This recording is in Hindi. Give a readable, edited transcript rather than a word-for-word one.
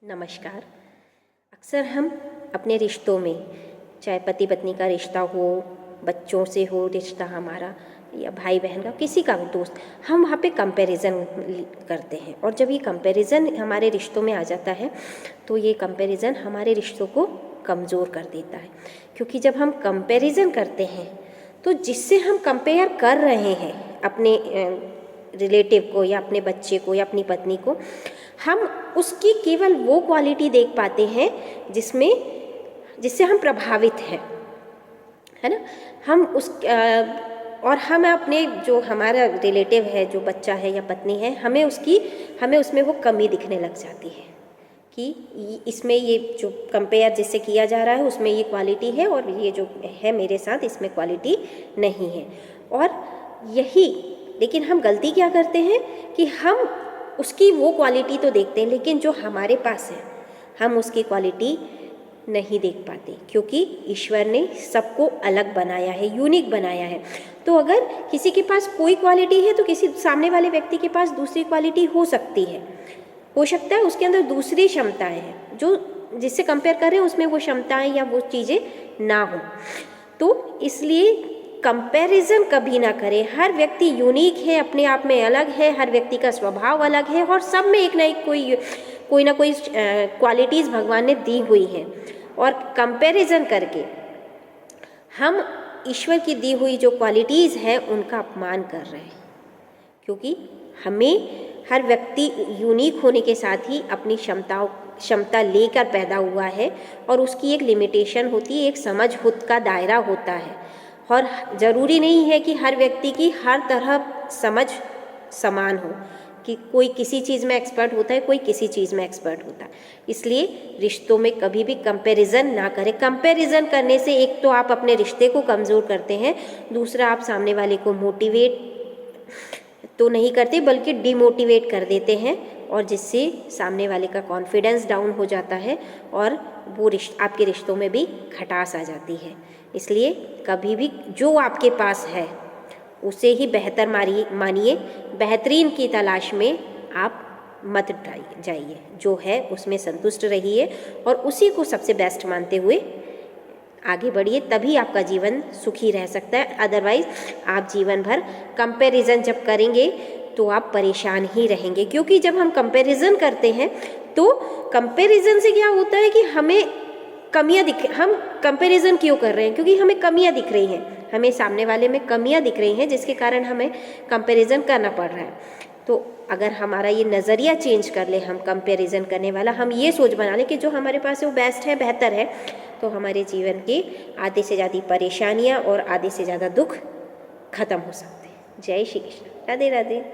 नमस्कार। अक्सर हम अपने रिश्तों में, चाहे पति पत्नी का रिश्ता हो, बच्चों से हो रिश्ता हमारा, या भाई बहन का, किसी का भी दोस्त, हम वहाँ पे कंपैरिजन करते हैं। और जब ये कंपैरिजन हमारे रिश्तों में आ जाता है तो ये कंपैरिजन हमारे रिश्तों को कमज़ोर कर देता है। क्योंकि जब हम कंपैरिजन करते हैं तो जिससे हम कंपेयर कर रहे हैं अपने रिलेटिव को या अपने बच्चे को या अपनी पत्नी को, हम उसकी केवल वो क्वालिटी देख पाते हैं जिससे हम प्रभावित हैं, है ना। हम उस और हम अपने जो हमारा रिलेटिव है, जो बच्चा है या पत्नी है, हमें उसमें वो कमी दिखने लग जाती है कि इसमें ये जो कंपेयर जिससे किया जा रहा है उसमें ये क्वालिटी है और ये जो है मेरे साथ इसमें क्वालिटी नहीं है। लेकिन हम गलती क्या करते हैं कि हम उसकी वो क्वालिटी तो देखते हैं, लेकिन जो हमारे पास है हम उसकी क्वालिटी नहीं देख पाते, क्योंकि ईश्वर ने सबको अलग बनाया है, यूनिक बनाया है। तो अगर किसी के पास कोई क्वालिटी है तो किसी सामने वाले व्यक्ति के पास दूसरी क्वालिटी हो सकती है, हो सकता है उसके अंदर दूसरी क्षमताएं हैं, जो जिससे कंपेयर कर रहे हैं उसमें वो क्षमताएं या वो चीज़ें ना हो। तो इसलिए कंपैरिजन कभी ना करें। हर व्यक्ति यूनिक है, अपने आप में अलग है, हर व्यक्ति का स्वभाव अलग है और सब में एक ना एक कोई ना कोई क्वालिटीज़ भगवान ने दी हुई हैं। और कंपैरिजन करके हम ईश्वर की दी हुई जो क्वालिटीज़ हैं उनका अपमान कर रहे हैं, क्योंकि हर व्यक्ति यूनिक होने के साथ ही अपनी क्षमता लेकर पैदा हुआ है और उसकी एक लिमिटेशन होती है, एक समझ खुद का दायरा होता है। और ज़रूरी नहीं है कि हर व्यक्ति की हर तरह समझ समान हो, कि कोई किसी चीज़ में एक्सपर्ट होता है, कोई किसी चीज़ में एक्सपर्ट होता है। इसलिए रिश्तों में कभी भी कंपैरिजन ना करें। कंपैरिजन करने से एक तो आप अपने रिश्ते को कमज़ोर करते हैं, दूसरा आप सामने वाले को मोटिवेट तो नहीं करते बल्कि डिमोटिवेट कर देते हैं, और जिससे सामने वाले का कॉन्फिडेंस डाउन हो जाता है और वो आपके रिश्तों में भी खटास आ जाती है। इसलिए कभी भी जो आपके पास है उसे ही बेहतर मानिए, बेहतरीन की तलाश में आप मत जाइए, जो है उसमें संतुष्ट रहिए और उसी को सबसे बेस्ट मानते हुए आगे बढ़िए, तभी आपका जीवन सुखी रह सकता है। अदरवाइज आप जीवन भर कंपैरिजन जब करेंगे तो आप परेशान ही रहेंगे, क्योंकि जब हम कंपैरिजन करते हैं तो कंपैरिजन से क्या होता है कि हमें कमियां हम कंपैरिजन क्यों कर रहे हैं, क्योंकि हमें कमियां दिख रही हैं, हमें सामने वाले में कमियां दिख रही हैं, जिसके कारण हमें कंपैरिजन करना पड़ रहा है। तो अगर हमारा ये नज़रिया चेंज कर ले, हम कंपैरिजन करने वाला, हम ये सोच बना लें कि जो हमारे पास है वो बेस्ट है, बेहतर है, तो हमारे जीवन के आधे से ज़्यादा परेशानियाँ और आधे से ज़्यादा दुख खत्म हो सकते हैं। जय श्री कृष्ण। राधे राधे।